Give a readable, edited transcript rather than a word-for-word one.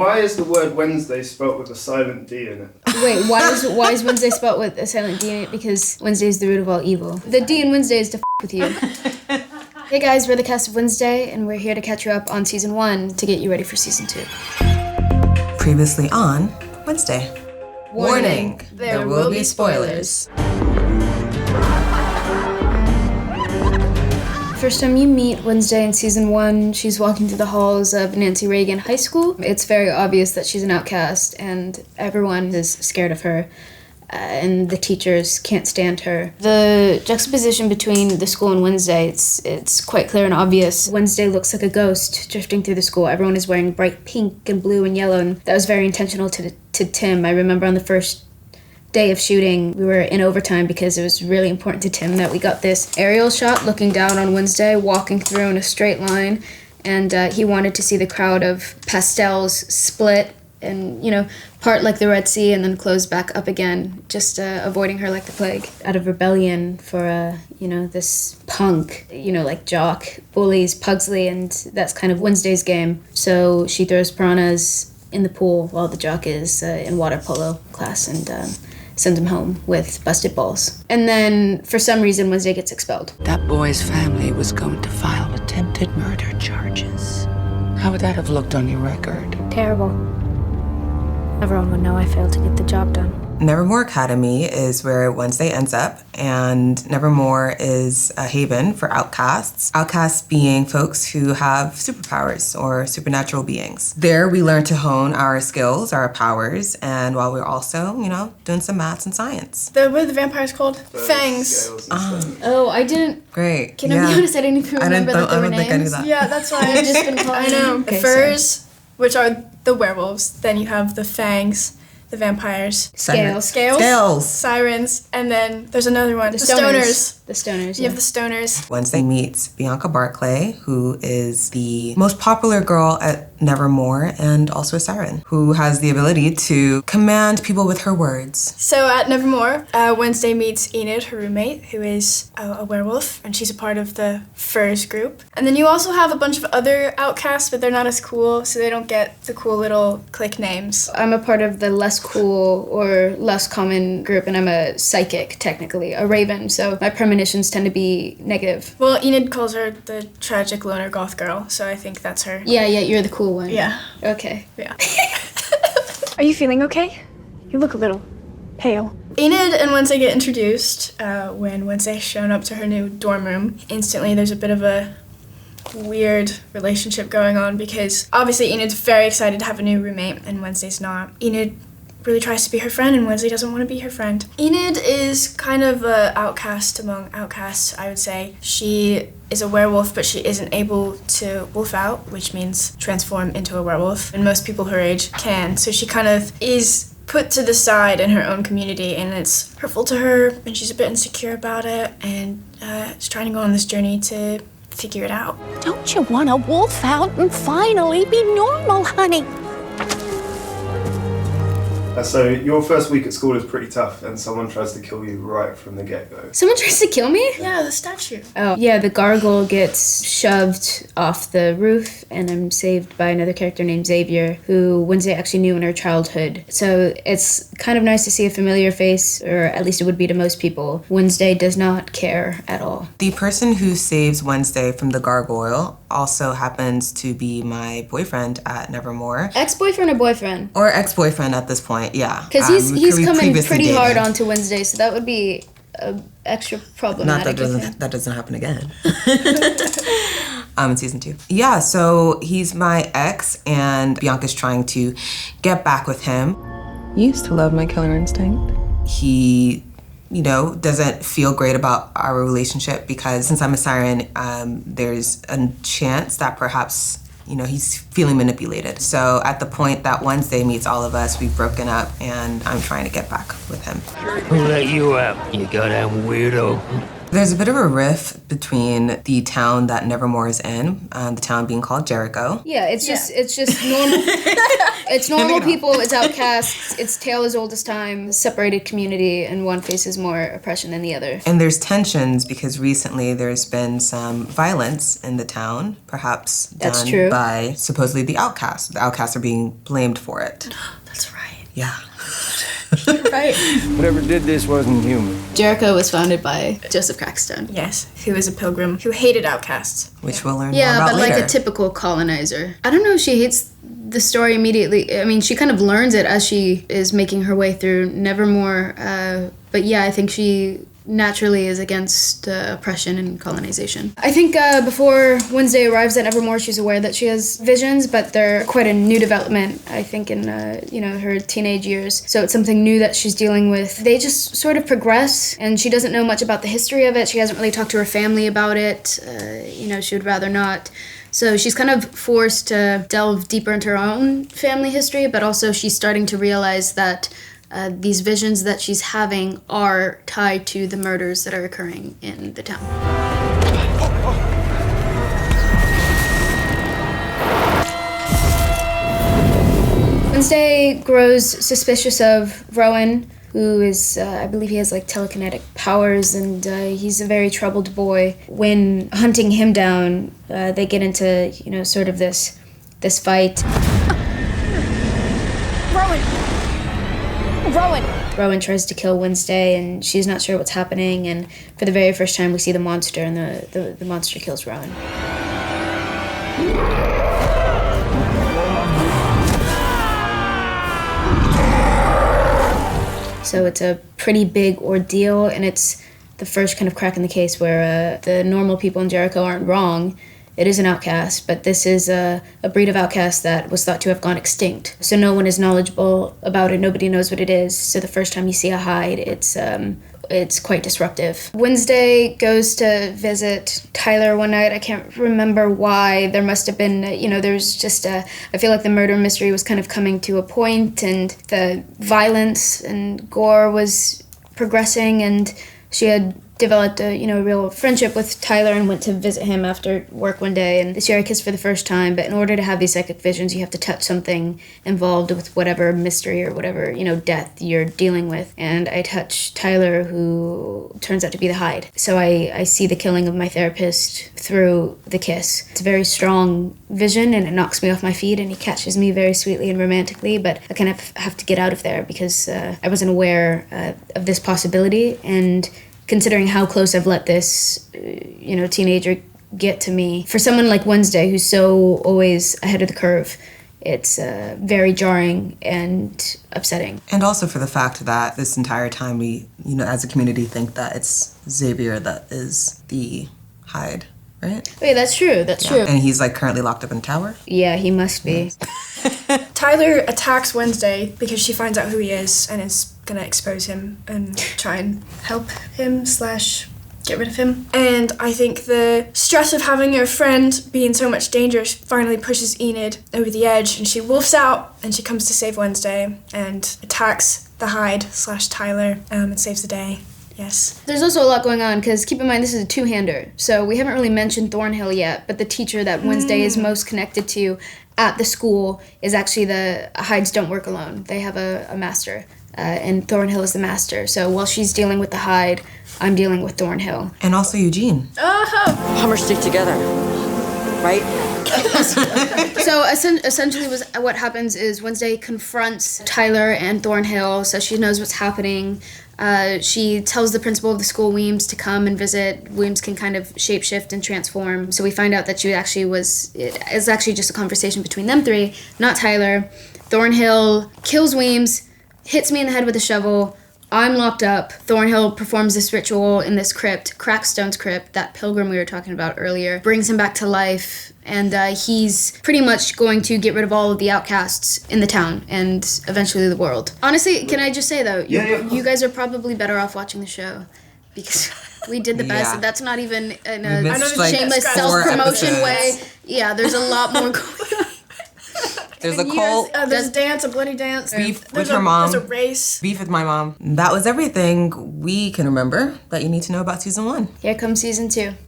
Why is the word Wednesday spelt with a silent D in it? Wait, why is Wednesday spelt with a silent D in it? Because Wednesday is the root of all evil. The D in Wednesday is to f*** with you. Hey guys, we're the cast of Wednesday, and we're here to catch you up on season 1 to get you ready for season 2. Previously on Wednesday. Warning, there will be spoilers. First time you meet Wednesday in season 1, she's walking through the halls of Nancy Reagan High School. It's very obvious that she's an outcast and everyone is scared of her. And the teachers can't stand her. The juxtaposition between the school and Wednesday, it's quite clear and obvious. Wednesday looks like a ghost drifting through the school. Everyone is wearing bright pink and blue and yellow, and that was very intentional to Tim. I remember on the first day of shooting, we were in overtime because it was really important to Tim that we got this aerial shot looking down on Wednesday, walking through in a straight line, and he wanted to see the crowd of pastels split and, part like the Red Sea and then close back up again, just avoiding her like the plague. Out of rebellion for, this punk, like Jock, bullies Pugsley, and that's kind of Wednesday's game. So she throws piranhas in the pool while the Jock is in water polo class and sends him home with busted balls. And then, for some reason, Wednesday gets expelled. That boy's family was going to file attempted murder charges. How would that have looked on your record? Terrible. Everyone would know I failed to get the job done. Nevermore Academy is where Wednesday ends up, and Nevermore is a haven for outcasts. Outcasts being folks who have superpowers or supernatural beings. There we learn to hone our skills, our powers, and while we're also, doing some maths and science. What are the vampires called? Fangs. Oh, I didn't. Great. Can I be honest? I didn't even remember that they were names. I don't think I knew that. Yeah, that's why I've just been calling I know. them. Okay, Furs, which are the werewolves. Then you have the fangs, the vampires. Scales. Sirens. And then there's another one. The stoners. The stoners, You have the stoners. Wednesday meets Bianca Barclay, who is the most popular girl at Nevermore and also a siren, who has the ability to command people with her words. So at Nevermore, Wednesday meets Enid, her roommate, who is a werewolf, and she's a part of the Furs group. And then you also have a bunch of other outcasts, but they're not as cool, so they don't get the cool little clique names. I'm a part of the less cool or less common group, and I'm a psychic, technically, a raven, so my premonitions tend to be negative. Well, Enid calls her the tragic loner goth girl, so I think that's her. Yeah, you're the cool one. Yeah. Okay. Yeah. Are you feeling okay? You look a little pale. Enid and Wednesday get introduced when Wednesday's shown up to her new dorm room. Instantly, there's a bit of a weird relationship going on because obviously Enid's very excited to have a new roommate and Wednesday's not. Enid really tries to be her friend and Wednesday doesn't want to be her friend. Enid is kind of an outcast among outcasts, I would say. She is a werewolf, but she isn't able to wolf out, which means transform into a werewolf. And most people her age can, so she kind of is put to the side in her own community, and it's hurtful to her, and she's a bit insecure about it, and is trying to go on this journey to figure it out. Don't you want to wolf out and finally be normal, honey? So your first week at school is pretty tough and someone tries to kill you right from the get-go. Someone tries to kill me? Yeah, the statue. Oh, yeah, the gargoyle gets shoved off the roof, and I'm saved by another character named Xavier, who Wednesday actually knew in her childhood. So it's kind of nice to see a familiar face, or at least it would be to most people. Wednesday does not care at all. The person who saves Wednesday from the gargoyle also happens to be my boyfriend at Nevermore. Ex-boyfriend or boyfriend? Or ex-boyfriend at this point, yeah. Because he's coming pretty dated. hard onto Wednesday, so that would be extra problematic. That doesn't happen again. In season 2. Yeah, so he's my ex, and Bianca's trying to get back with him. You used to love my killer instinct. He, doesn't feel great about our relationship because since I'm a siren, there's a chance that perhaps, he's feeling manipulated. So at the point that Wednesday meets all of us, we've broken up, and I'm trying to get back with him. Who let you out, you goddamn weirdo? There's a bit of a rift between the town that Nevermore is in, the town being called Jericho. Yeah, it's just normal. It's normal people. It's outcasts. It's tale as old as time. Separated community, and one faces more oppression than the other. And there's tensions because recently there's been some violence in the town, perhaps That's done true. by supposedly the outcasts. The outcasts are being blamed for it. That's right. Yeah. Right. Whoever did this wasn't human. Jericho was founded by Joseph Crackstone. Yes, who is a pilgrim who hated outcasts. Which we'll learn more Yeah, about but later. like a typical colonizer. I don't know if she hates the story immediately. I mean, she kind of learns it as she is making her way through Nevermore. But yeah, I think she naturally is against oppression and colonization. I think before Wednesday arrives at Nevermore, she's aware that she has visions, but they're quite a new development, I think, in her teenage years. So it's something new that she's dealing with. They just sort of progress, and she doesn't know much about the history of it. She hasn't really talked to her family about it. She would rather not. So she's kind of forced to delve deeper into her own family history, but also she's starting to realize that these visions that she's having are tied to the murders that are occurring in the town. Wednesday grows suspicious of Rowan, who is, I believe he has like telekinetic powers, and he's a very troubled boy. When hunting him down, they get into, sort of this fight. Rowan tries to kill Wednesday, and she's not sure what's happening, and for the very first time we see the monster, and the monster kills Rowan. So it's a pretty big ordeal, and it's the first kind of crack in the case where the normal people in Jericho aren't wrong. It is an outcast, but this is a breed of outcast that was thought to have gone extinct. So no one is knowledgeable about it. Nobody knows what it is. So the first time you see a Hyde, it's quite disruptive. Wednesday goes to visit Tyler one night. I can't remember why. There must have been, there's just I feel like the murder mystery was kind of coming to a point, and the violence and gore was progressing, and she had developed a real friendship with Tyler and went to visit him after work one day, and they share a kiss for the first time. But in order to have these psychic visions, you have to touch something involved with whatever mystery or whatever death you're dealing with. And I touch Tyler, who turns out to be the Hyde. So I see the killing of my therapist through the kiss. It's a very strong vision, and it knocks me off my feet, and he catches me very sweetly and romantically. But I kind of have to get out of there because I wasn't aware of this possibility, and considering how close I've let this, teenager get to me. For someone like Wednesday, who's so always ahead of the curve, it's very jarring and upsetting. And also for the fact that this entire time we, as a community think that it's Xavier that is the Hyde, right? Wait, that's true, that's true. And he's currently locked up in a tower? Yeah, he must be. Tyler attacks Wednesday because she finds out who he is and is gonna expose him and try and help him / get rid of him. And I think the stress of having her friend be in so much danger finally pushes Enid over the edge, and she wolfs out, and she comes to save Wednesday and attacks the Hyde / Tyler and saves the day. Yes. There's also a lot going on, because keep in mind this is a two-hander. So we haven't really mentioned Thornhill yet, but the teacher that Wednesday is most connected to at the school is actually the Hydes don't work alone. They have a master, and Thornhill is the master. So while she's dealing with the Hyde, I'm dealing with Thornhill. And also Eugene. Oh! Hummers stick together, right? So essentially what happens is Wednesday confronts Tyler and Thornhill, so she knows what's happening. She tells the principal of the school, Weems, to come and visit. Weems can kind of shapeshift and transform. So we find out that it's actually just a conversation between them three, not Tyler. Thornhill kills Weems, hits me in the head with a shovel. I'm locked up. Thornhill performs this ritual in this crypt, Crackstone's crypt, that pilgrim we were talking about earlier, brings him back to life, and he's pretty much going to get rid of all of the outcasts in the town and eventually the world. Honestly, can I just say though, you guys are probably better off watching the show, because we did the best, and that's not even in a shameless self-promotion way. Yeah, there's a lot more going on. There's a Years, cult. there's a dance, a bloody dance. Beef There's with her mom. There's a race. Beef with my mom. That was everything we can remember that you need to know about season 1. Here comes season 2.